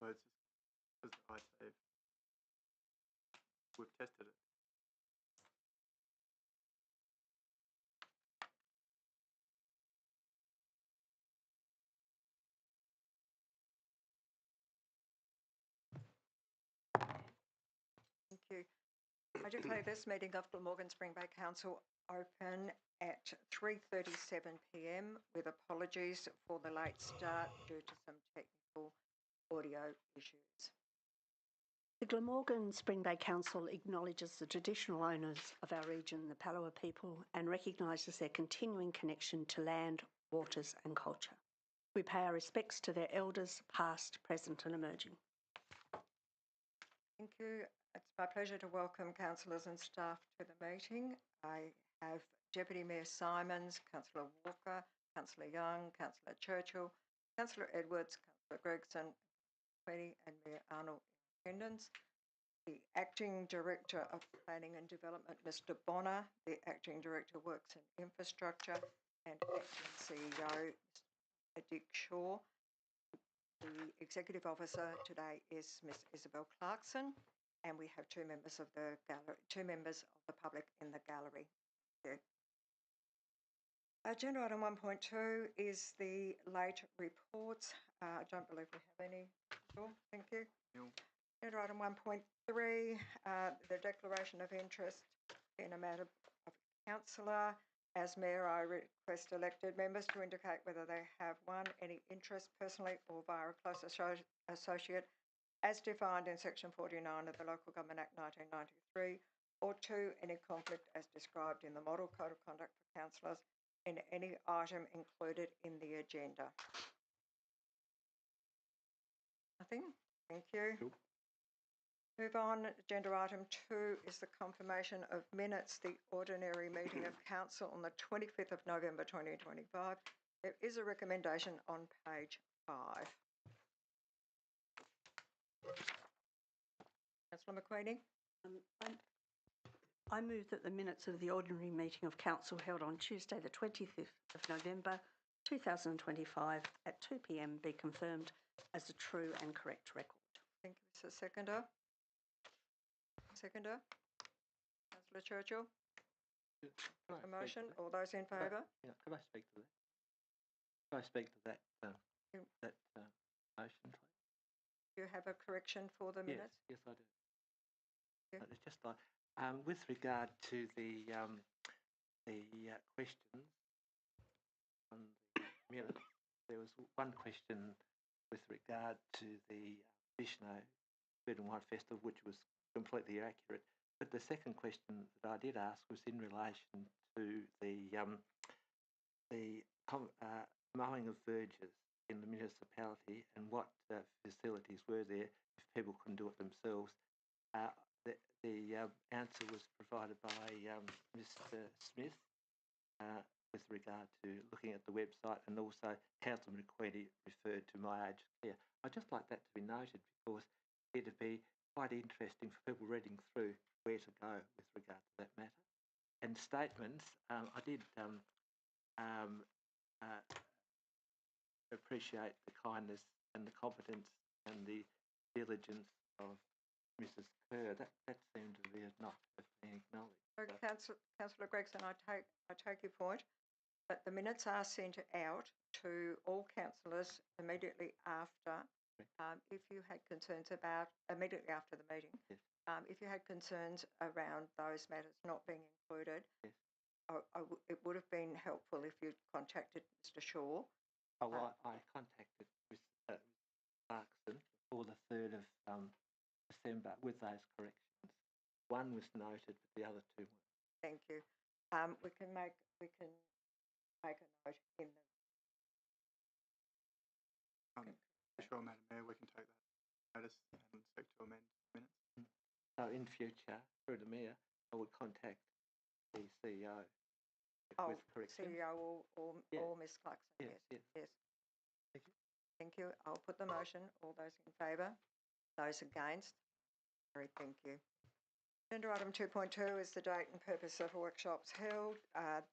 So it's just because the iSave, we've tested it. Thank you. I declare this meeting of Glamorgan Spring Bay Council open at 3:37 p.m. with apologies for the late start due to some technical audio issues. The Glamorgan Spring Bay Council acknowledges the traditional owners of our region, the Palawa people, and recognises their continuing connection to land, waters and culture. We pay our respects to their elders, past, present and emerging. Thank you. It's my pleasure to welcome councillors and staff to the meeting. I have Deputy Mayor Simons, Councillor Walker, Councillor Young, Councillor Churchill, Councillor Edwards, Councillor Gregson, and Mayor Arnold in attendance. The Acting Director of Planning and Development, Mr Bonner, the Acting Director of Works and Infrastructure, and Acting CEO, Mr Dick Shaw. The Executive Officer today is Ms Isabel Clarkson, and we have two members of the gallery, two members of the public in the gallery. Thank you. Agenda item 1.2 is the late reports. I don't believe we have any. Sure, thank you. No. Agenda item 1.3, the declaration of interest in a matter of councillor. As Mayor, I request elected members to indicate whether they have, one, any interest personally or via a close associate as defined in Section 49 of the Local Government Act 1993, or two, any conflict as described in the Model Code of Conduct for Councillors in any item included in the agenda. Nothing? Thank you. Nope. Move on. Agenda item 2 is the confirmation of minutes, the ordinary meeting of council on the 25th of November 2025. There is a recommendation on page 5. Councillor McQueenie. I move that the minutes of the ordinary meeting of council held on Tuesday the 25th of November 2025 at 2 p.m. be confirmed as a true and correct record. Thank you, Mr. Seconder. Councillor Churchill. A motion. All those in favour? Yeah, could I speak to that? Could I speak to that motion, please? Do you have a correction for the minutes? Yes, I do. Yeah. It's just like with regard to the questions on the minutes. There was one question with regard to the Vishnu Food and Wine Festival, which was completely accurate. But the second question that I did ask was in relation to the mowing of verges in the municipality and what facilities were there if people couldn't do it themselves. The answer was provided by Mr. Smith with regard to looking at the website, and also Councillor McQueenie referred to My Aged Care. I'd just like that to be noted because it'd be quite interesting for people reading through where to go with regard to that matter. And statements, I did appreciate the kindness and the competence and the diligence of Mrs. Kerr. That seemed to be not have been acknowledged. Councillor Gregson, I take your point, but the minutes are sent out to all councillors immediately after. If you had concerns about immediately after the meeting, yes. If you had concerns around those matters not being included, yes. It would have been helpful if you'd contacted Mr. Shaw. Oh, well, I contacted Mr. Clarkson before the 3rd of December with those corrections. One was noted, but the other two weren't. Thank you. We can make a note in the. Sure, Madam Mayor, we can take that notice and seek to amend minutes. So in future, through the Mayor, I would contact the CEO with correction. CEO or Ms. Clarkson. Yes. Thank you. Thank you. I'll put the motion. All those in favour? Those against? Very thank you. Agenda item 2.2 is the date and purpose of workshops held.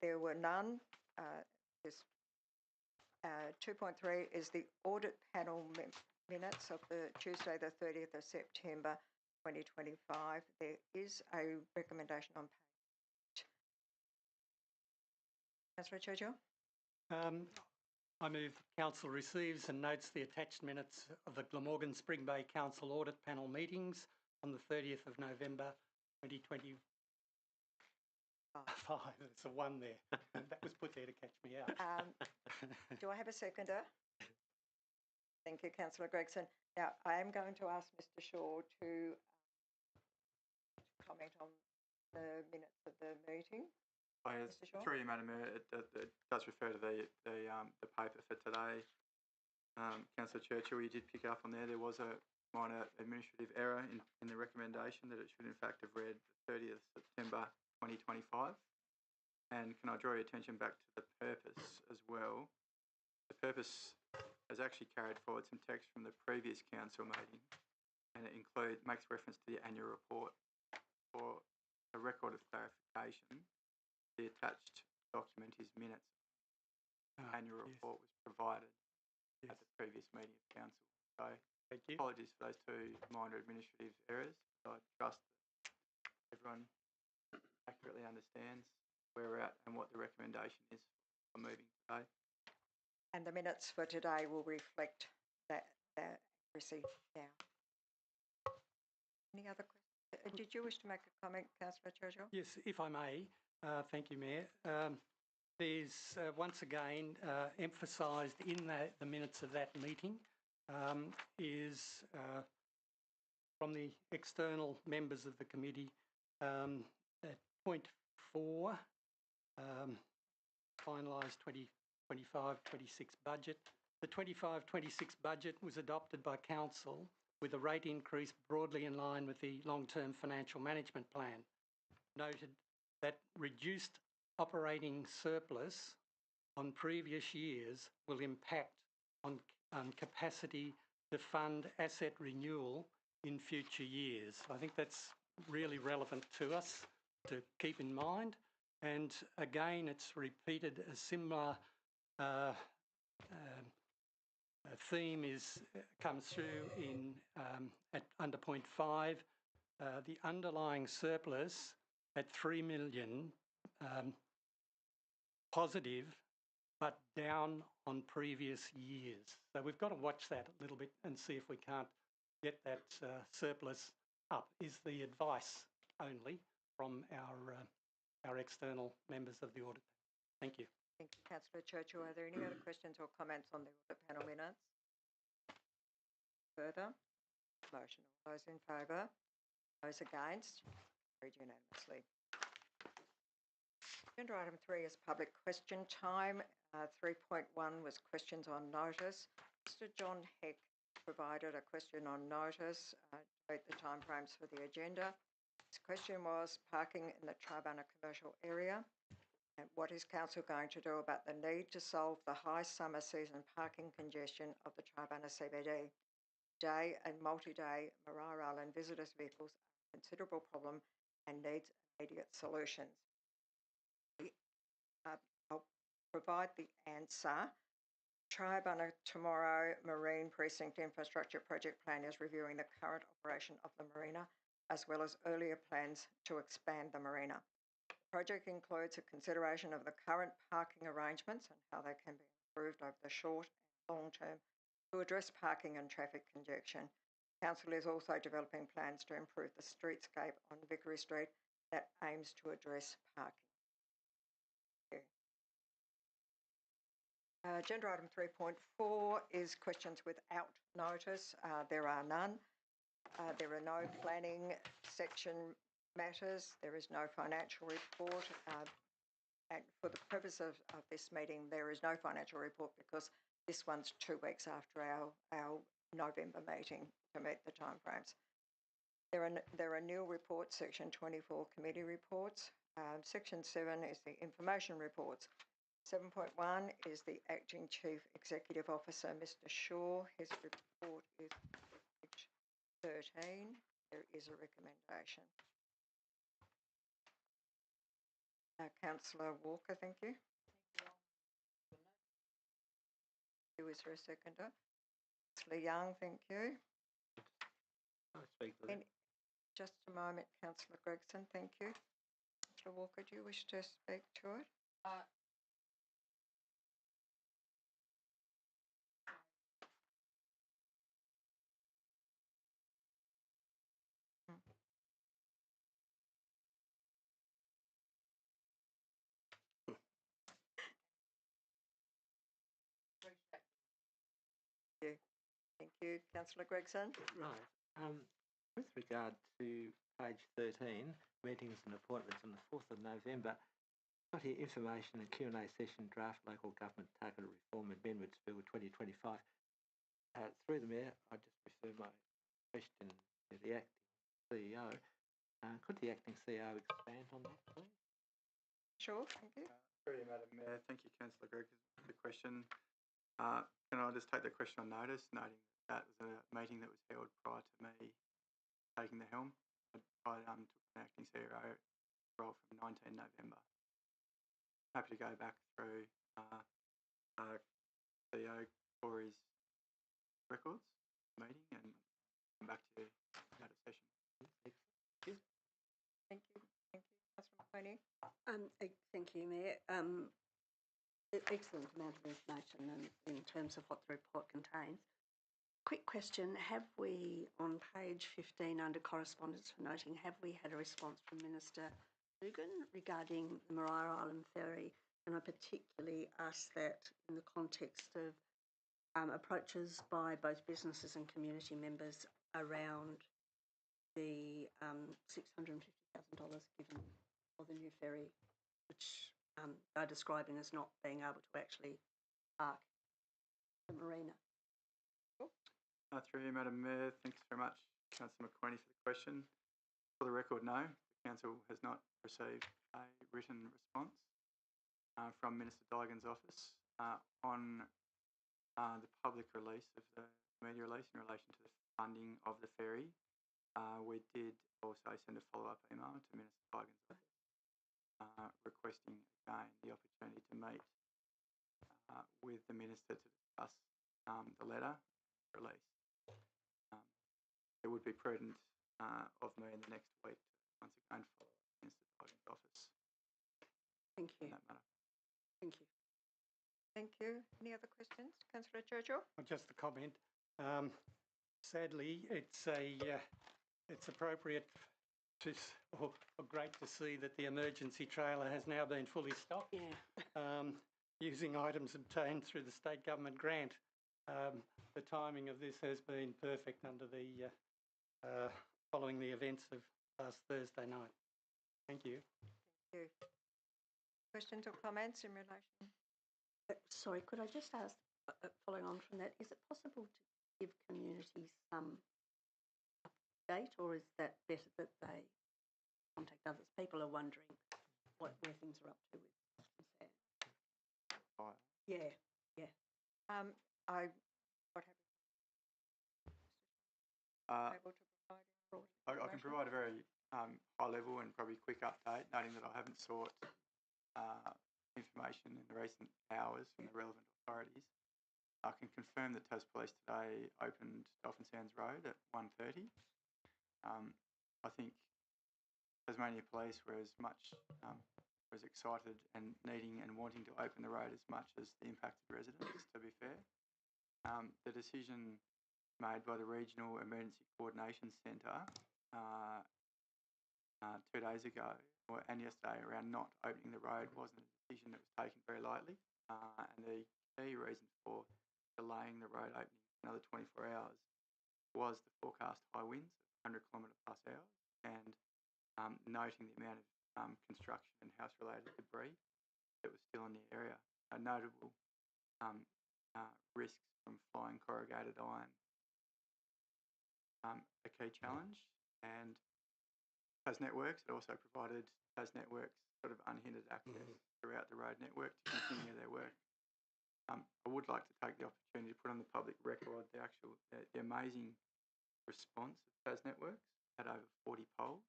There were none. 2.3 is the audit panel minutes of the Tuesday, the 30th of September 2025. There is a recommendation on page. Councillor Churchill? I move the Council receives and notes the attached minutes of the Glamorgan Spring Bay Council Audit Panel meetings on the 30th of November 2025. There's a one there. That was put there to catch me out. Do I have a seconder? Thank you, Councillor Gregson. Now, I am going to ask Mr Shaw to comment on the minutes of the meeting. Mr Shaw? Through you, Madam Mayor, it does refer to the paper for today. Councillor Churchill, you did pick up on there. There was a minor administrative error in the recommendation that it should in fact have read the 30th September 2025. And can I draw your attention back to the purpose as well? The purpose has actually carried forward some text from the previous council meeting, and it makes reference to the annual report. For a record of clarification, the attached document is minutes. The annual report was provided at the previous meeting of council. So thank you. Apologies for those two minor administrative errors. I trust that everyone accurately understands where we're at and what the recommendation is for moving today. And the minutes for today will reflect that received now. Any other questions? Did you wish to make a comment, Councillor Churchill? Yes, if I may. Thank you, Mayor. There's once again emphasised in the minutes of that meeting is from the external members of the committee at point 4, finalised 25-26 budget. The 25-26 budget was adopted by Council with a rate increase broadly in line with the long-term financial management plan. Noted that reduced operating surplus on previous years will impact on capacity to fund asset renewal in future years. I think that's really relevant to us to keep in mind. And again, it's repeated a similar theme comes through in under point 5. The underlying surplus at 3 million positive, but down on previous years. So we've got to watch that a little bit and see if we can't get that surplus up, is the advice only from our external members of the audit. Thank you. Thank you, Councillor Churchill. Are there any other questions or comments on the audit panel minutes? Further? Motion. All those in favour? Those against? Carried unanimously. Agenda item 3 is public question time. 3.1 was questions on notice. Mr John Heck provided a question on notice to note the timeframes for the agenda. His question was parking in the Tribunna commercial area. And what is Council going to do about the need to solve the high summer season parking congestion of the Tribunna CBD? Day and multi-day Marar Island visitors' vehicles are a considerable problem and needs immediate solutions. I'll provide the answer. Tribunna Tomorrow Marine Precinct Infrastructure Project Plan is reviewing the current operation of the marina as well as earlier plans to expand the marina. The project includes a consideration of the current parking arrangements and how they can be improved over the short and long term to address parking and traffic congestion. Council is also developing plans to improve the streetscape on Vickery Street that aims to address parking. Agenda item 3.4 is questions without notice. There are none. There are no planning section matters. There is no financial report. And for the purpose of this meeting, there is no financial report because this one's 2 weeks after our November meeting to meet the timeframes. There are new reports, section 24 committee reports. Section 7 is the information reports. 7.1 is the Acting Chief Executive Officer, Mr Shaw. His report is page 13. There is a recommendation. Councillor Walker, thank you. Who is there a seconder? Councillor Young, thank you. I speak to that. In just a moment, Councillor Gregson, thank you. Councillor Walker, do you wish to speak to it? Thank you. Councillor Gregson? Right. With regard to page 13, meetings and appointments on the 4th of November, got here information and Q&A session draft local government targeted reform amendments bill 2025. Through the Mayor, I just refer my question to the acting CEO. Could the acting CEO expand on that, please? Sure, thank you. Through you, Madam Mayor. Thank you, Councillor Gregson, for the question. Can I just take the question on notice, noting that was a meeting that was held prior to me taking the helm. I took an acting CEO role from 19 November. Happy to go back through CEO Corey's records meeting and come back to you at a session. Thank you. Thank you. Councillor McQueenie? Thank you, Mayor. Excellent amount of information in terms of what the report contains. Quick question, have we, on page 15 under correspondence for noting, have we had a response from Minister Dugan regarding the Maria Island Ferry? And I particularly ask that in the context of approaches by both businesses and community members around the $650,000 given for the new ferry, which are describing as not being able to actually park the marina. Through you, Madam Mayor. Thanks very much, Councillor McQueenie, for the question. For the record, no, the Council has not received a written response from Minister Dugan's office on the public release of the media release in relation to the funding of the ferry. We did also send a follow-up email to Minister Dugan's office requesting again the opportunity to meet with the Minister to discuss the letter release. It would be prudent of me in the next week to once again follow up Minister Dugan's office. Thank you. In that matter. Thank you. Thank you. Any other questions? Councillor Churchill? Just a comment. Sadly, it's appropriate or great to see that the emergency trailer has now been fully stocked. Yeah. Using items obtained through the state government grant. The timing of this has been perfect under the following the events of last Thursday night. Thank you. Thank you. Questions or comments in relation? Sorry, could I just ask, following on from that, is it possible to give communities some update, or is that better that they contact others? People are wondering where things are up to with Sam. Yeah. I what have able to provide I can provide a very high level and probably quick update, noting that I haven't sought information in the recent hours from the relevant authorities. I can confirm that Tas Police today opened Dolphin Sands Road at 1:30. I think Tasmania Police were as excited and needing and wanting to open the road as much as the impacted residents, to be fair. The decision made by the Regional Emergency Coordination Centre 2 days ago and yesterday around not opening the road wasn't a decision that was taken very lightly, and the key reason for delaying the road opening another 24 hours was the forecast high winds of 100 km plus hours and noting the amount of construction and house-related debris that was still in the area. Notable risks from flying corrugated iron, a key challenge, and Tas Networks had also provided Tas Networks sort of unhindered access throughout the road network to continue their work. I would like to take the opportunity to put on the public record the amazing response of Tas Networks. Had over 40 poles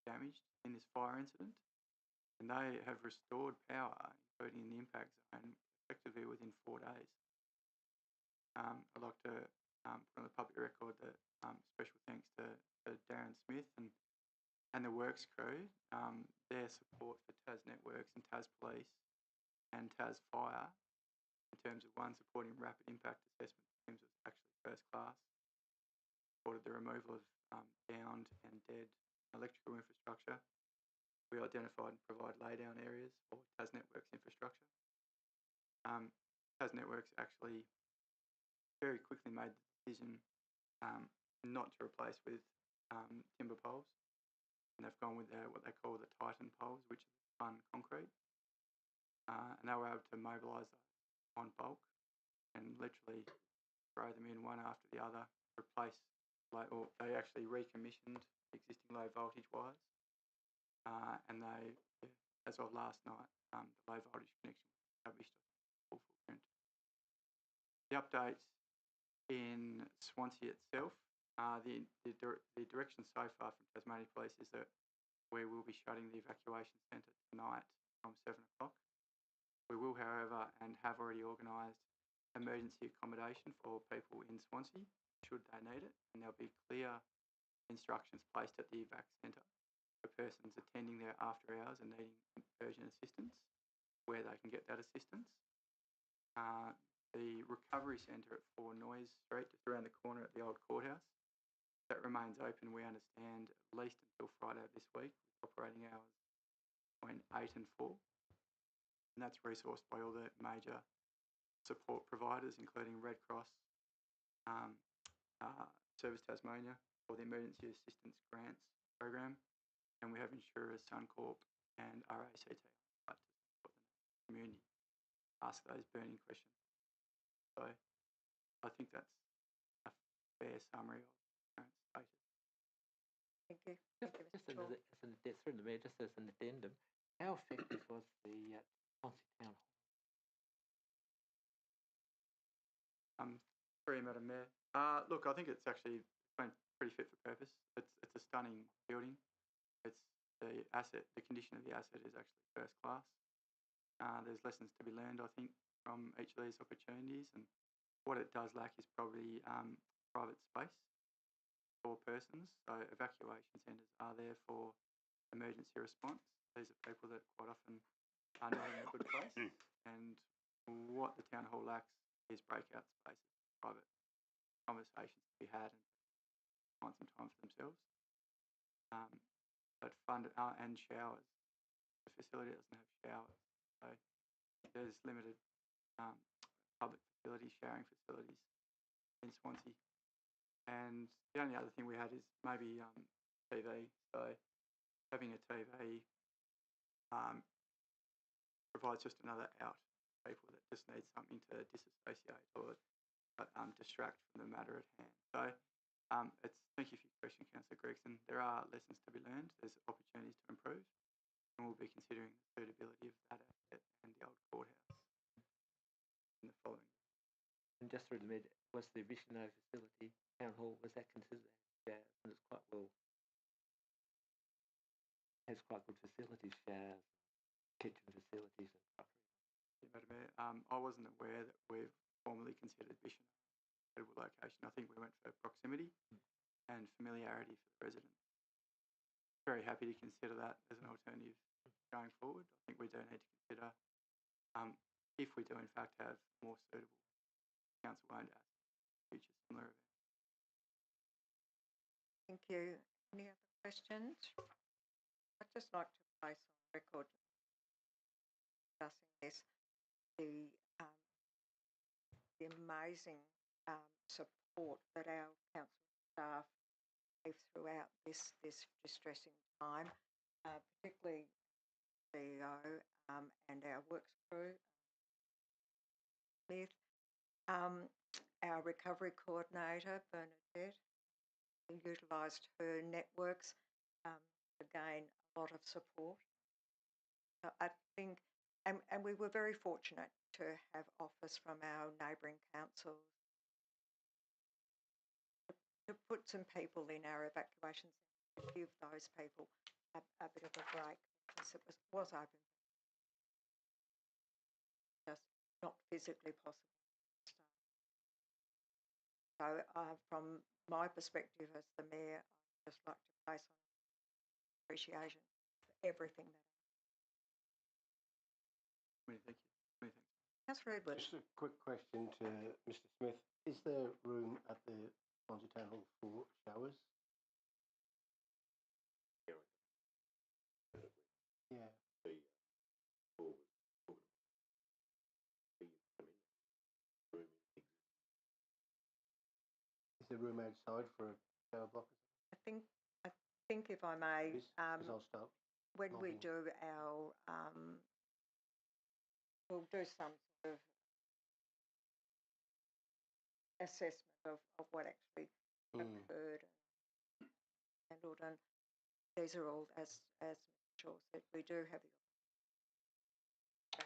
damaged in this fire incident, and they have restored power, including in the impact zone, effectively within 4 days. I'd like to put on the public record that special thanks to Darren Smith and the Works crew, their support for Tas Networks and Tas Police and Tas Fire in terms of supporting rapid impact assessment teams was actually first class. Supported the removal of downed and dead electrical infrastructure. We identified and provide laydown areas for Tas Networks infrastructure. Tas Networks actually very quickly made the decision not to replace with timber poles, and they've gone with what they call the Titan poles, which is spun concrete, and they were able to mobilise on bulk and literally throw them in one after the other, replace, or they actually recommissioned existing low voltage wires, and they, as of last night, the low voltage connection was established full footprint. The updates in Swansea itself, the direction so far from Tasmania Police is that we will be shutting the evacuation centre tonight from 7 o'clock. We will, however, and have already organised emergency accommodation for people in Swansea should they need it, and there'll be clear instructions placed at the evac centre for persons attending there after hours and needing urgent assistance, where they can get that assistance. The recovery centre at 4 Noyes Street, just around the corner at the old courthouse, that remains open, we understand, at least until Friday of this week, with operating hours between 8 and 4. And that's resourced by all the major support providers, including Red Cross, Service Tasmania, or the Emergency Assistance Grants Program, and we have insurers Suncorp and RACT to support the community, ask those burning questions. So I think that's a fair summary of the current status. Thank you. Just as an addendum, how effective was the Swansea Town Hall? Sorry, Madam Mayor. Look, I think it's actually been pretty fit for purpose. It's a stunning building. It's the condition of the asset is actually first class. There's lessons to be learned, I think, from each of these opportunities, and what it does lack is probably private space for persons. So evacuation centres are there for emergency response. These are people that quite often are not in a good place, and what the town hall lacks is breakout spaces, private conversations to be had, and find some time for themselves. But and showers. The facility doesn't have showers, so there's limited public facilities, showering facilities in Swansea. And the only other thing we had is maybe TV. So having a TV provides just another out for people that just need something to disassociate or distract from the matter at hand. So thank you for your question, Councillor Gregson. There are lessons to be learned. There's opportunities to improve, and we'll be considering the suitability of that asset and the old courthouse in the following. And just through the mid, was the Visionary facility, Town Hall, was that considered showers? And it's quite well, has quite good facilities, showers, kitchen facilities and crockery. Yeah, Madam Mayor, I wasn't aware that we've formally considered Vision a suitable location. I think we went for proximity and familiarity for the residents. Very happy to consider that as an alternative going forward. I think we do need to consider if we do in fact have more suitable council-owned assets in future similar events. Thank you. Any other questions? I'd just like to place on record discussing this, the amazing support that our council staff gave throughout this distressing time, particularly CEO and our works crew, Smith, our recovery coordinator, Bernadette, who utilised her networks to gain a lot of support. I think, and we were very fortunate to have offers from our neighbouring councils to put some people in our evacuation centre, to give those people a bit of a break, because it was open, just not physically possible. So from my perspective as the Mayor, I'd just like to place on appreciation for everything that. Many thank you. Many thanks. Councillor Edwards. Just a quick question to Mr. Smith. Is there room at the Swansea Town Hall for showers? Yeah. Is there room outside for a shower block? I think if I may, Because I'll start. when we lobbying. do our, we'll do some sort of assessment of what actually occurred and handled, and these are all, as Mr. Shaw said, we do have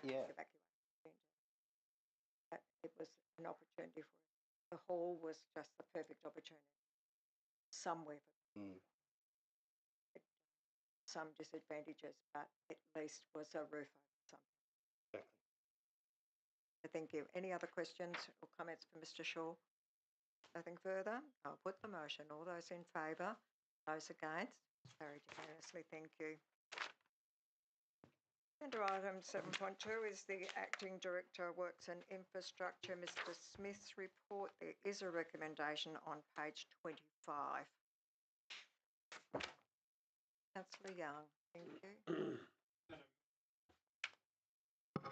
the Yeah. evacuation. But it was an opportunity for us. The hall was just the perfect opportunity. Somewhere for some disadvantages, but at least was a roof over something. Exactly. Thank you. Any other questions or comments for Mr. Shaw? Nothing further. I'll put the motion. All those in favour, those against, carried unanimously. Thank you. Agenda item 7.2 is the Acting Director of Works and Infrastructure, Mr. Smith's report. There is a recommendation on page 25. Councillor Young, thank you.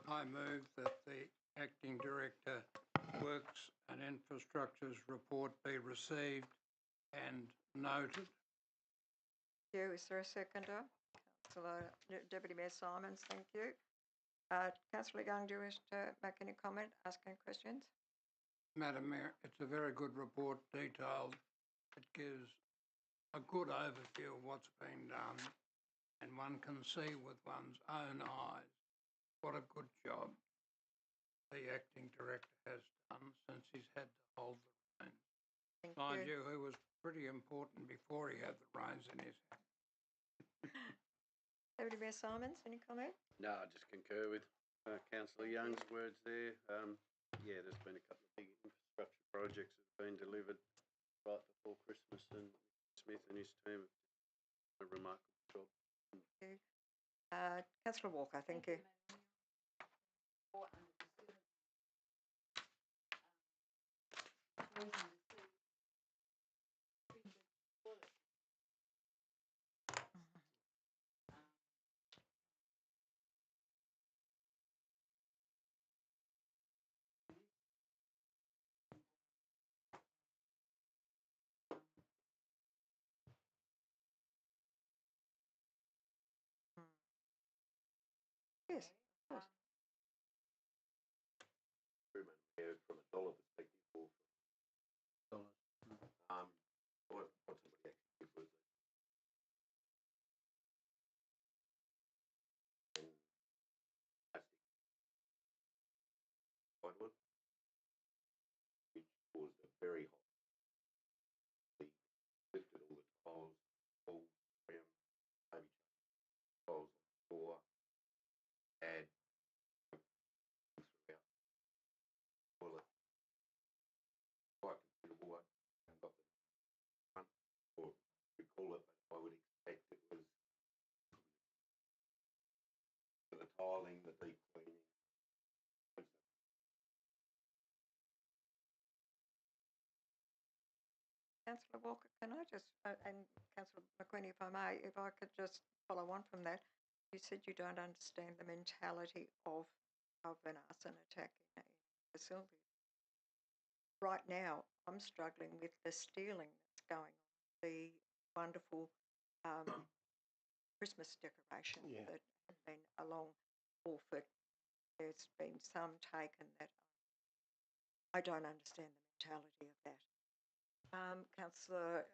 I move that the Acting Director Works and Infrastructure's report be received and noted. Thank you. Is there a seconder? Councillor Deputy Mayor Simons, thank you. Councillor Young, do you wish to make any comment, ask any questions? Madam Mayor, it's a very good report, detailed. It gives a good overview of what's been done, and one can see with one's own eyes what a good job the Acting Director has done since he's had to hold the reins. Thank Mind you. you, he was pretty important before he had the reins in his hand. Deputy Mayor Simons, any comment? No, I just concur with Councillor Young's words there. Yeah, there's been a couple of big infrastructure projects that have been delivered right before Christmas, and Smith and his team have done a remarkable job. Thank you. Councillor Walker, thank you. Yes, of course. From a dollar perspective, or Dollars. what somebody actually did was plastic plywood, which caused a very hot. They lifted all the tiles, walls, trim, maybe tiles on the floor, and throughout toilet. Quite considerable. I haven't got the front or recall it, but I would expect it was for the tiling, the deep cleaning. Councillor Walker, can I just, and Councillor McQueen, if I may, if I could just follow on from that. You said you don't understand the mentality of an arson attack in a facility. Right now, I'm struggling with the stealing that's going on, the wonderful Christmas decorations Yeah. that have been along Orford. There's been some taken that I don't understand the mentality of that. Councillor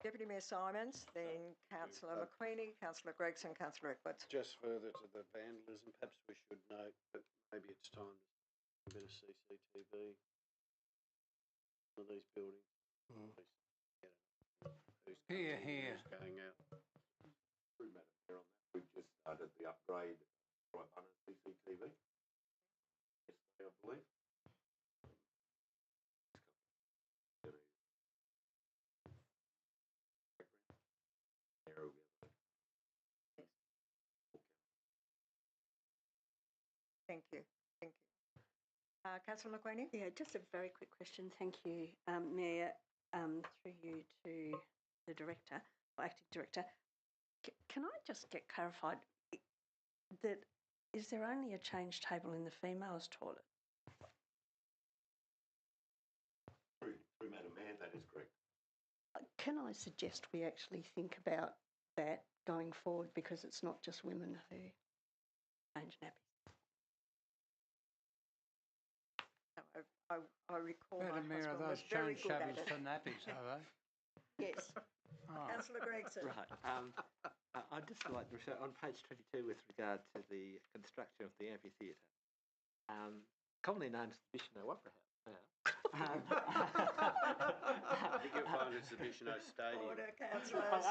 Deputy Mayor Simons, then Councillor McQueenie, Councillor Gregson, Councillor Edwards. Just further to the vandalism, perhaps we should note that maybe it's time to a bit of CCTV on these buildings. Who's Here, coming in, here. who's going out. Through Madam Mayor on that, we've just started the upgrade right under CCTV. Yesterday, I believe. Thank you. Thank you. Councillor McQueenie? Yeah, just a very quick question. Thank you, Mayor, through you to the Director, or Acting Director. Can I just get clarified that is there only a change table in the females' toilet? Through Madam Mayor, that is correct. Can I suggest we actually think about that going forward, because it's not just women who change nappies? I recall Madam my Mayor, husband those was very change good at shabbies it. for nappies, are they? Yes. Oh. Councillor Gregson. Right. I'd just like to refer on page 22 with regard to the construction of the amphitheatre, commonly known as the Bishno Opera House now. I think you'll find it's the Bishno Stadium. Order, councillors.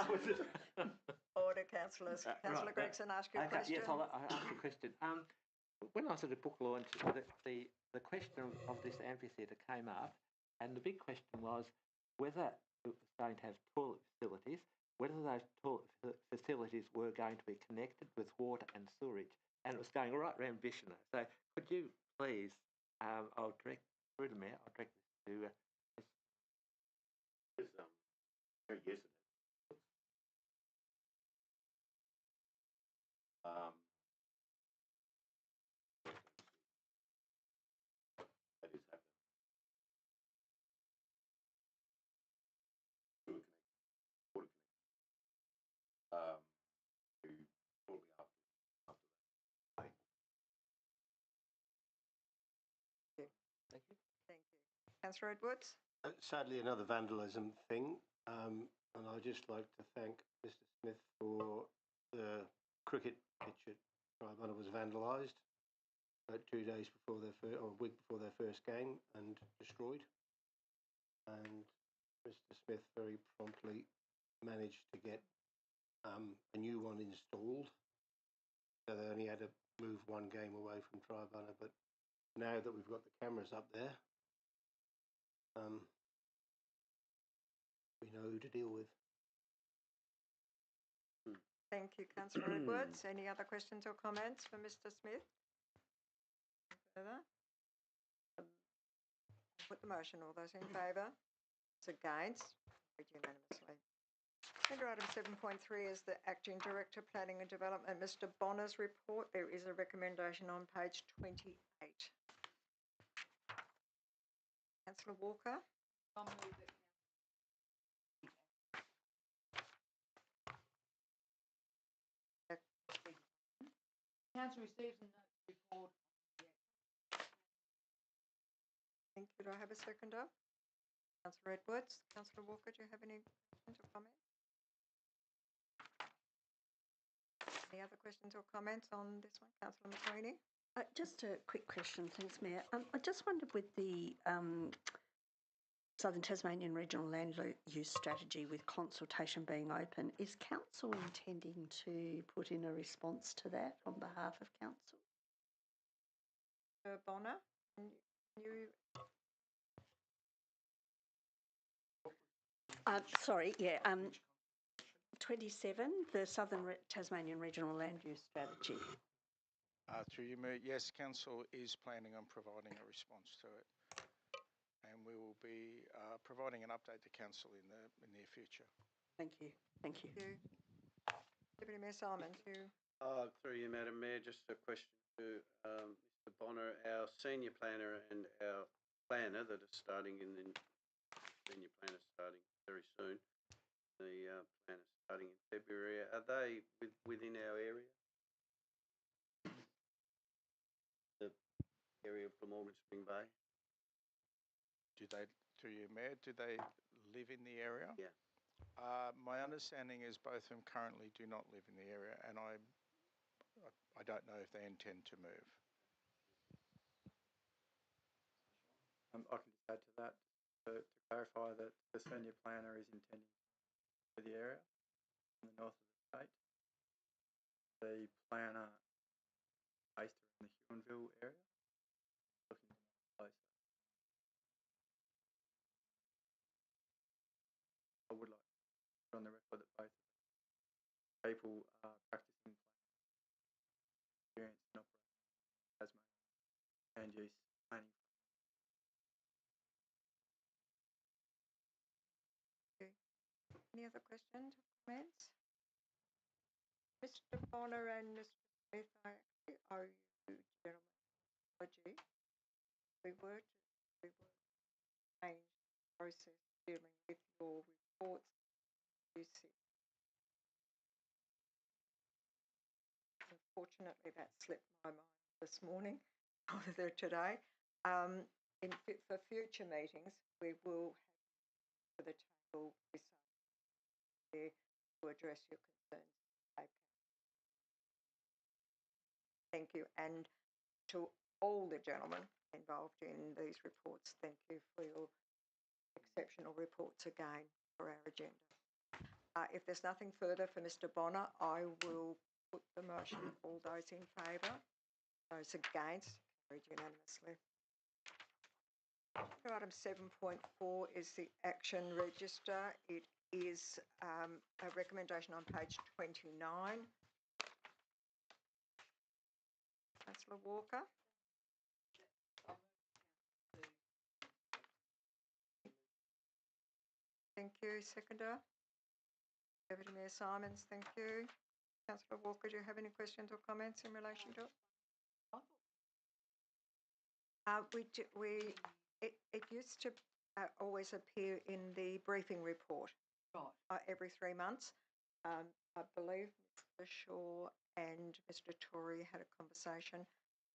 Order, councillors. Councillor Right, Gregson, ask your question. Yes, I'll ask a question. When I was at a book launch, the question of this amphitheatre came up, and the big question was whether it was going to have toilet facilities, whether those toilet facilities were going to be connected with water and sewerage, and it was going right around Bishno. So could you please, I'll direct through the Mayor, I'll direct this to Very yes, it is. That is happening. Sewer connection, water connection. To shortly after that. Thank you. Thank you. Councillor Edwards? Sadly, another vandalism thing, and I'd just like to thank Mr. Smith for the cricket pitch at Tribunal was vandalised 2 days before their first, or a week before their first game, and destroyed. And Mr. Smith very promptly managed to get a new one installed. So they only had to move one game away from Tribunal, but now that we've got the cameras up there, we know who to deal with. Thank you, Councillor Edwards. Any other questions or comments for Mr. Smith? Further? Put the motion. All those in favour? Those against? Carried unanimously. Agenda item 7.3 is the Acting Director, Planning and Development, Mr. Bonner's report. There is a recommendation on page 28. Councillor Walker? Council receives and notes the report. Thank you. Do I have a seconder? Councillor Edwards. Councillor Walker, do you have any questions or comments? Any other questions or comments on this one? Councillor McQueenie? Just a quick question, thanks, Mayor. I just wondered, with the Southern Tasmanian Regional Land Use Strategy, with consultation being open, is Council intending to put in a response to that on behalf of Council? Bonner, can you? Sorry, yeah. 27, the Southern Tasmanian Regional Land Use Strategy. Through you, Mayor, yes, Council is planning on providing a response to it, and we will be providing an update to Council in the near future. Thank you. Thank you. Thank you. Deputy Mayor Simon, to you. Through you, Madam Mayor, just a question to Mr. Bonner. Our senior planner and our planner that are starting senior planner starting very soon. The planner starting in February. Are they within our area? The area of Glamorgan Spring Bay? Through you, Mayor, do they live in the area? Yeah. My understanding is both of them currently do not live in the area, and I don't know if they intend to move. I can just add to that to clarify that the senior planner is intending for the area in the north of the state. The planner based around the Huonville area, looking closer. I would like to put on the record that both people are practicing planning experience in operating Tasmania. land use planning. Any other questions or comments? Mr. Bonner and Mr. Smith, I actually owe you gentlemen an apology. We were to change the process dealing with your reports. You see. Unfortunately, that slipped my mind this morning, or today. For future meetings, we will have to the table this there to address your concerns. Thank you. And to all the gentlemen involved in these reports, thank you for your exceptional reports again for our agenda. If there's nothing further for Mr. Bonner, I will put the motion. All those in favour? Those against? Carried unanimously. Item 7.4 is the action register. It is a recommendation on page 29. Councillor Walker. Thank you. Seconder. Deputy Mayor Simons, thank you. Councillor Walker, do you have any questions or comments in relation to it? It used to always appear in the briefing report every 3 months. I believe Mr. Shaw and Mr. Tory had a conversation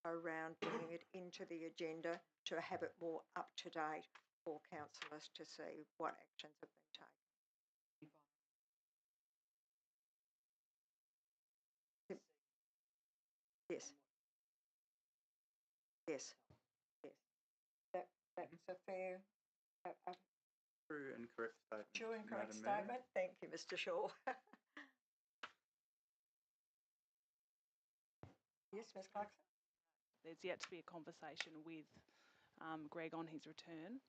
around bringing it into the agenda to have it more up to date for councillors to see what actions have been taken. Yes. Yes. Yes. That's a fair. True and correct statement. True and correct Madam Mayor. statement. Thank you, Mr. Shaw. Yes, Ms. Clarkson. There's yet to be a conversation with Greg on his return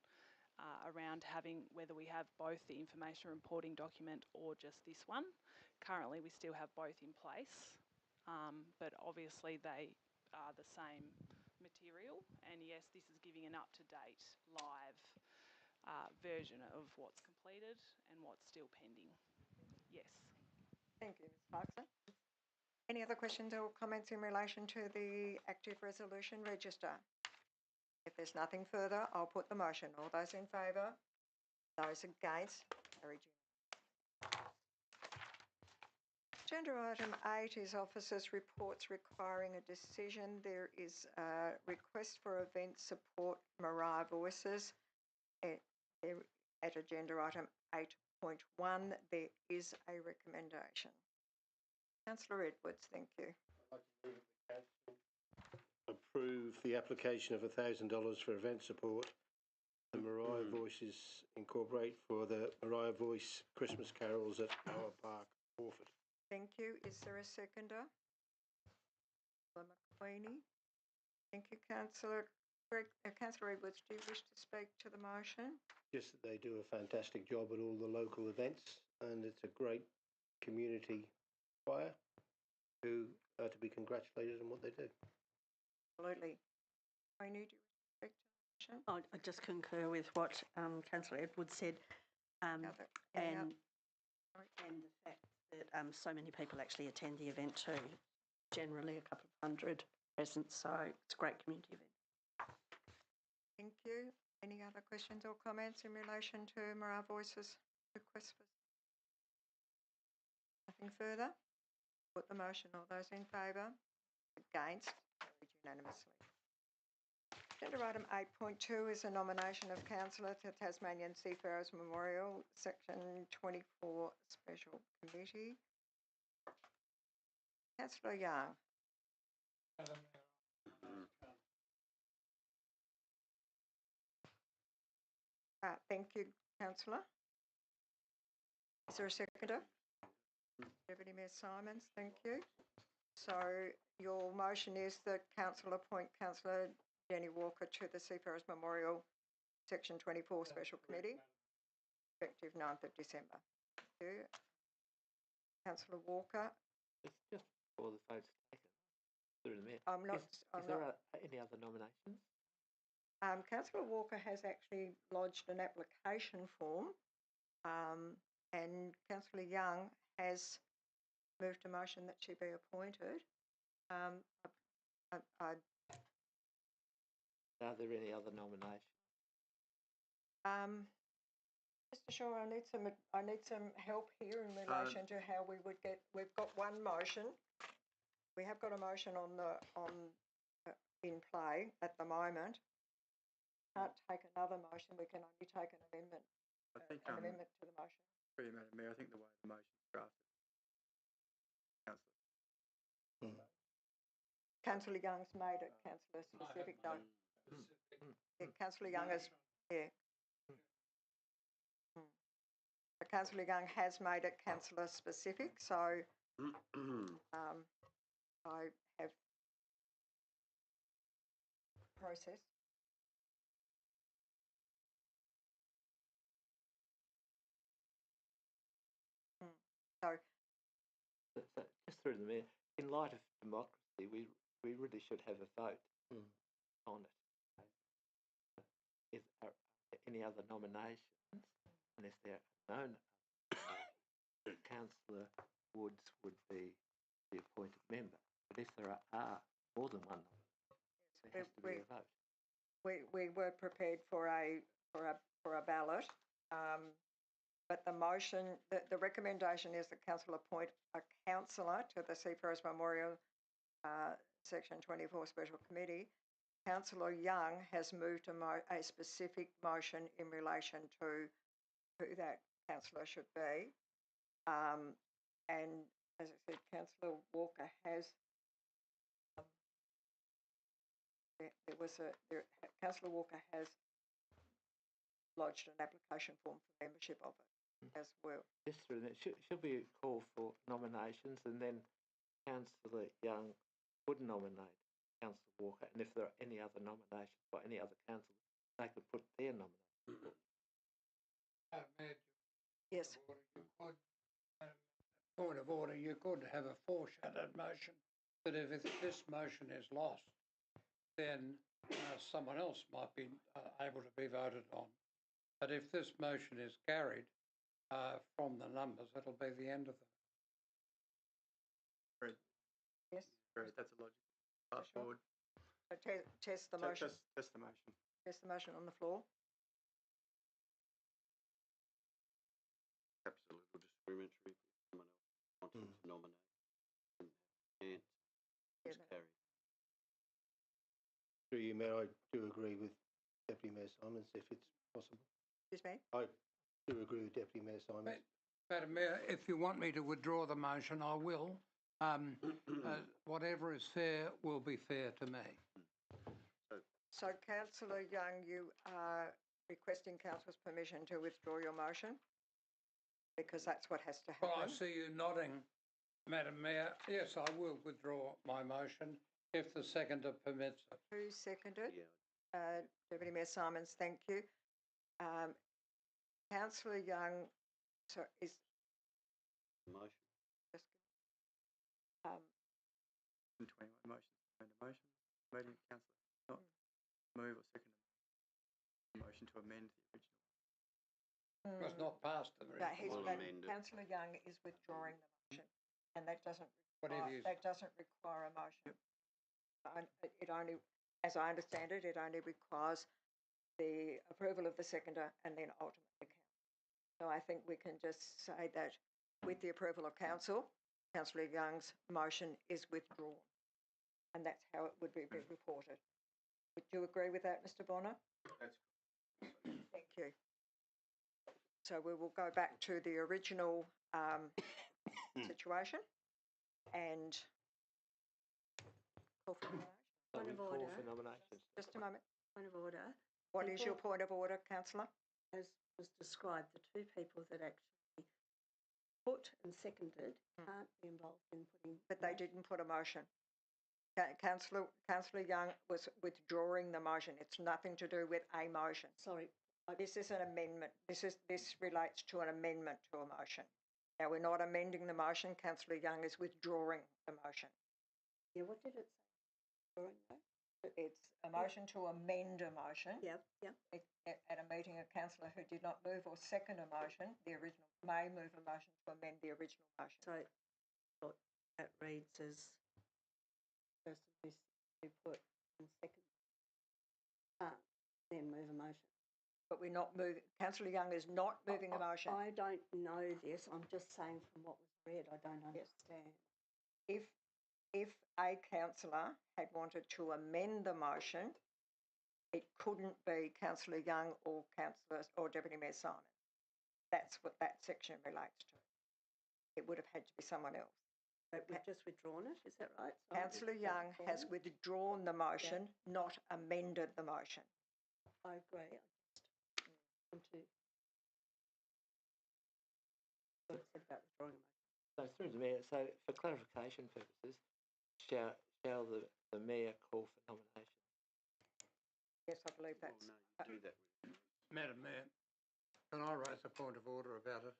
around having whether we have both the information reporting document or just this one. Currently, we still have both in place, but obviously they are the same material. And yes, this is giving an up-to-date live version of what's completed and what's still pending. Yes. Thank you, Ms. Clarkson. Any other questions or comments in relation to the active resolution register? If there's nothing further, I'll put the motion. All those in favour? Those against? Carried. Agenda item 8 is officers' reports requiring a decision. There is a request for event support Mariah Voices at agenda item 8.1. There is a recommendation. Councillor Edwards, thank you. Approve the application of $1,000 for event support. The Mariah Voices Incorporate for the Mariah Voice Christmas carols at Power Park, Orford. Thank you. Is there a seconder? Councillor McQueenie. Thank you, Councillor. Councillor Edwards, do you wish to speak to the motion? Just that they do a fantastic job at all the local events, and it's a great community choir who are to be congratulated on what they do. Absolutely. McQueenie, do you wish to speak to the motion? I just concur with what Councillor Edwards said, and the fact that so many people actually attend the event too. Generally, a couple of hundred present, so it's a great community event. Thank you. Any other questions or comments in relation to Mariah Voices' request for? Nothing further? Put the motion. All those in favour? Against? Carried unanimously. Agenda item 8.2 is a nomination of councillor to Tasmanian Seafarers Memorial Section 24 Special Committee. Councillor Young. Thank you, councillor. Is there a seconder? Deputy Mayor Simons, thank you. So your motion is that council appoint Councillor Jenny Walker to the Seafarers Memorial Section 24 Special Committee, effective 9th of December. Thank you. Councillor Walker. It's just before the vote's taken. through the Mayor. I'm not. Is there any other nominations? Councillor Walker has actually lodged an application form, and Councillor Young has moved a motion that she be appointed. Are there any other nominations? Mr. Shaw, I need some help here in relation to how we would get. We've got one motion. We have got a motion in play at the moment. Can't take another motion. We can only take an amendment. I think an amendment to the motion. Through you, Madam Mayor, I think the way the motion is drafted, Councillor. Councillor Young's made it. Councillor specific. No. Yeah, Councillor Young has. Yeah. Councillor Young has made it councillor specific, so I have process. So just through the Mayor, in light of democracy, we really should have a vote on it. Is there any other nominations? Unless there are no, Councillor Woods would be the appointed member. But if there are more than one nomination, there has to be a vote. We were prepared for a ballot, but the motion, the recommendation is that council appoint a councillor to the Seafarers Memorial Section 24 Special Committee. Councillor Young has moved a specific motion in relation to who that councillor should be, and as I said, Councillor Walker has. Councillor Walker has lodged an application form for membership of it as well. Yes, should we call for nominations, and then Councillor Young would nominate Councillor Walker, and if there are any other nominations by any other councillors, they could put their nomination. Yes. Point of order, you could have a foreshadowed motion, but if this motion is lost, then someone else might be able to be voted on. But if this motion is carried from the numbers, it'll be the end of it. Great. Yes. Great. That's a logical path forward. So test the motion. Test the motion. Test the motion on the floor. Perhaps a little discriminatory. Someone else wanted to nominate and it's carried. Through you, Mayor, I do agree with Deputy Mayor Simons, if it's possible. Excuse me? I do agree with Deputy Mayor Simons. Madam Mayor, if you want me to withdraw the motion, I will. Whatever is fair will be fair to me. So, Councillor Young, you are requesting Council's permission to withdraw your motion? Because that's what has to happen. Well, I see you nodding, Madam Mayor. Yes, I will withdraw my motion if the seconder permits it. Who seconded? Yeah. Deputy Mayor Simons, thank you. Councillor Young, so is Motion. just Between motion and a motion. Meeting councillor not move or second a motion to amend the original. It was not passed. Councillor Young is withdrawing the motion, and that doesn't require a motion. It only, as I understand it, it only requires the approval of the seconder and then ultimately council. So I think we can just say that with the approval of council, Councillor Young's motion is withdrawn, and that's how it would be reported. Would you agree with that, Mr. Bonner? That's Thank you. So we will go back to the original situation and call for nomination. Point of order. For nominations. Just a moment. Point of order. What is your point of order, councillor? As was described, the two people that actually put and seconded can't be involved in putting. But they didn't put a motion. Councillor Young was withdrawing the motion. It's nothing to do with a motion. Sorry. This is an amendment. This relates to an amendment to a motion. Now, we're not amending the motion. Councillor Young is withdrawing the motion. Yeah, what did it say? It's a motion to amend a motion. Yep, yep. At a meeting, a councillor who did not move or second a motion, the original, may move a motion to amend the original motion. So thought that reads as person who put and second, then move a motion. But we're not moving, councillor Young is not moving a motion. I don't know this. I'm just saying from what was read, I don't understand. If a councillor had wanted to amend the motion, it couldn't be councillor Young or Deputy Mayor Simon. That's what that section relates to. It would have had to be someone else. But we've just withdrawn it, is that right? So Councillor Young has withdrawn the motion, not amended the motion. I agree. I just want to what it said about withdrawing a motion. So through the Mayor, so for clarification purposes, shall the Mayor call for nomination? Yes, I believe that's... Oh, no, you do that. Madam Mayor, can I raise a point of order about it?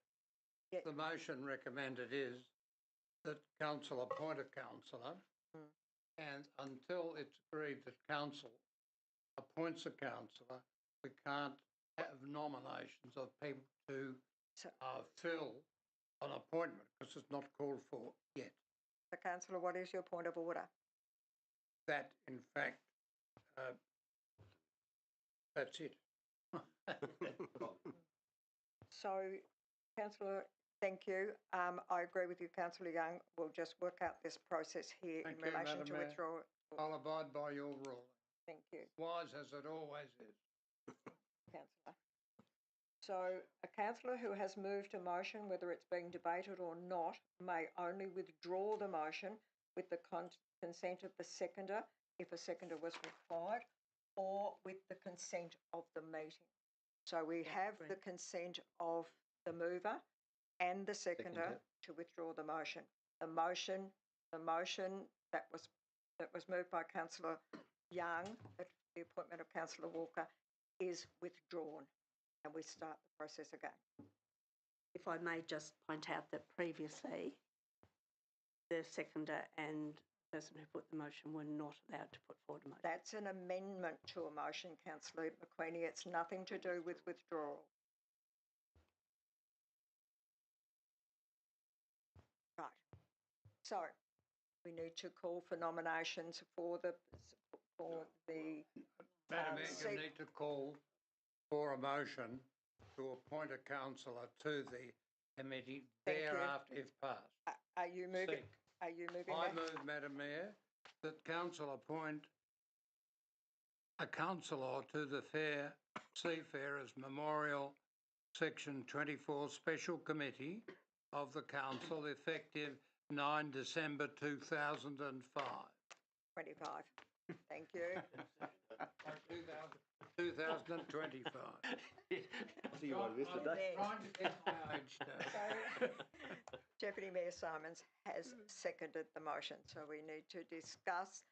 Yeah. The motion recommended is that council appoint a councillor, and until it's agreed that council appoints a councillor, we can't have nominations of people to fill an appointment because it's not called for yet. So, councillor, what is your point of order? That, in fact, that's it. So, councillor, thank you. I agree with you, councillor Young. We'll just work out this process here Thank in you, relation Madam to Mayor. withdrawal. I'll abide by your ruling. Thank you, Wise as it always is. councillor. So, a councillor who has moved a motion, whether it's being debated or not, may only withdraw the motion with the consent of the seconder, if a seconder was required, or with the consent of the meeting. So we have the consent of the mover and the seconder to withdraw the motion. The motion that was moved by councillor Young, the appointment of councillor Walker, is withdrawn, and we start the process again. If I may just point out that previously the seconder and the person who put the motion were not allowed to put forward a motion. That's an amendment to a motion, councillor McQueenie. It's nothing to do with withdrawal. Right. So we need to call for nominations for the Madam Mayor, you need to call for a motion to appoint a councillor to the committee thereafter, if passed. Are you moving? Seek. Are you moving? I move, Madam Mayor, that council appoint a councillor to the Seafarers Memorial Section 24 Special Committee of the Council effective 9 December 2005. 25. Thank you. 2025. See you on this today. Trying to get my age down. So, Deputy Mayor Simons has seconded the motion, so we need to discuss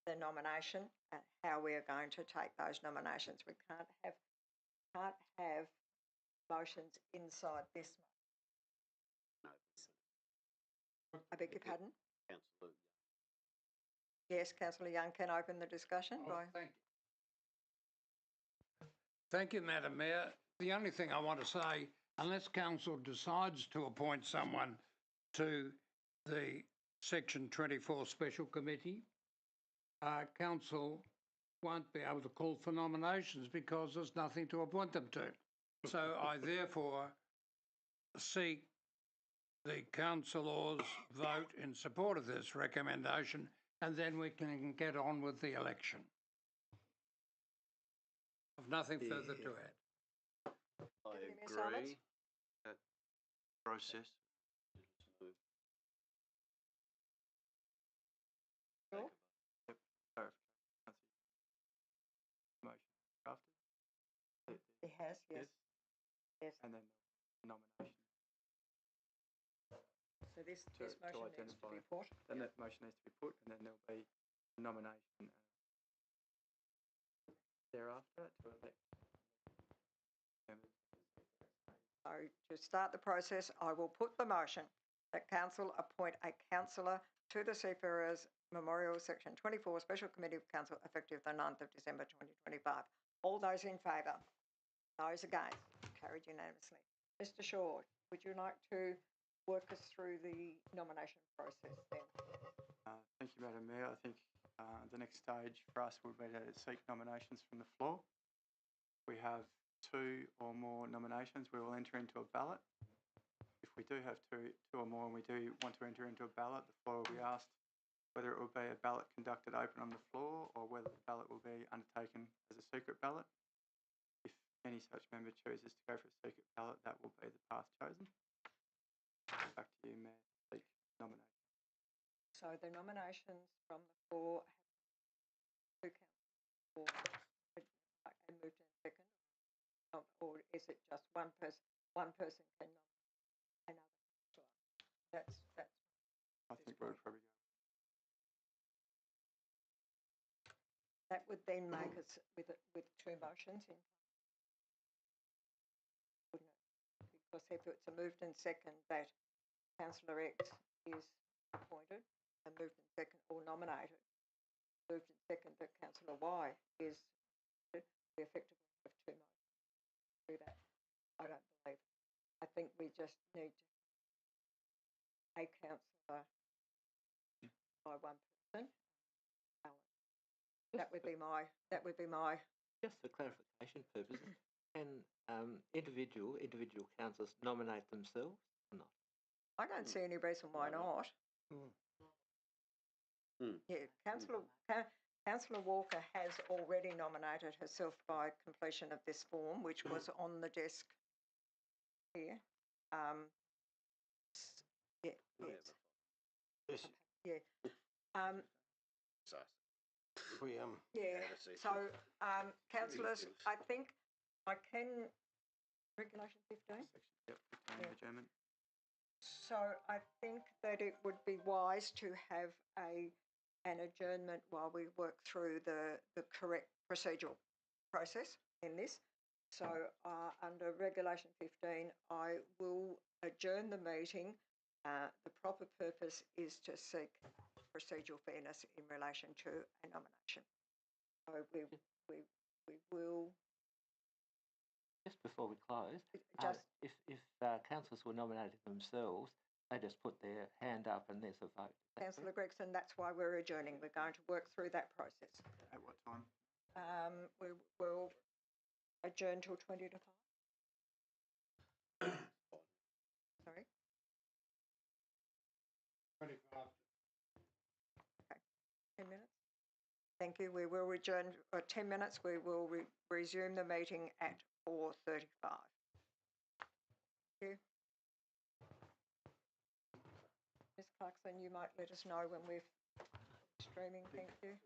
the nomination and how we are going to take those nominations. We can't have motions inside this one. No. I beg your pardon? Councillor. Yes, councillor Young can open the discussion. Thank you. Thank you, Madam Mayor. The only thing I want to say, unless council decides to appoint someone to the Section 24 Special Committee, council won't be able to call for nominations because there's nothing to appoint them to. So I therefore seek the councillors' vote in support of this recommendation, and then we can get on with the election. I've nothing further to add. I Deputy Mayor Simons? agree. That process. Smooth. Sure. Yep. Motion drafted. He has, yes. Yes. And then nomination. So this To motion needs to identify. be put. Then that motion needs to be put, and then there'll be a nomination thereafter to elect members. So to start the process, I will put the motion that council appoint a councillor to the Seafarers Memorial Section 24 Special Committee of Council effective the 9th of December 2025. All those in favour? Those against? Carried unanimously. Mr Shaw, would you like to work us through the nomination process then? Thank you, Madam Mayor. I think the next stage for us will be to seek nominations from the floor. We have 2 or more nominations. We will enter into a ballot. If we do have two or more and we do want to enter into a ballot, the floor will be asked whether it will be a ballot conducted open on the floor or whether the ballot will be undertaken as a secret ballot. If any such member chooses to go for a secret ballot, that will be the path chosen. Back to you, Mayor, to seek nomination. So the nominations from the floor have 2 councillors and moved in second, or is it just one person? One person can nominate another councillor. That's. I think we would probably go. That would then make us with 2 motions in, wouldn't it? Because if it's a moved in second that Councillor X is appointed and moved in second or nominated, moved in second that Councillor Y is appointed, we effectively have 2 motions to do that. I don't believe it. I think we just need a councillor by one person. That would be my. Just for clarification purposes, can individual councillors nominate themselves or not? I don't see any reason why not. Yeah, Councillor Walker has already nominated herself by completion of this form, which was on the desk here. Yeah. So, councillors, I think I can. Regulation 15. Yep, 15 adjournment. So I think that it would be wise to have an adjournment while we work through the correct procedural process in this. So under Regulation 15, I will adjourn the meeting. The proper purpose is to seek procedural fairness in relation to a nomination. So we will. Just before we close, if councillors were nominated themselves, they just put their hand up and there's a vote. Councillor Gregson, that's why we're adjourning. We're going to work through that process. At what time? We will adjourn till 20 to 5. Sorry? 25. Okay, 10 minutes. Thank you. We will adjourn 10 minutes. We will resume the meeting at 4:35. Thank you. Ms. Clarkson, you might let us know when we're streaming. Thank you.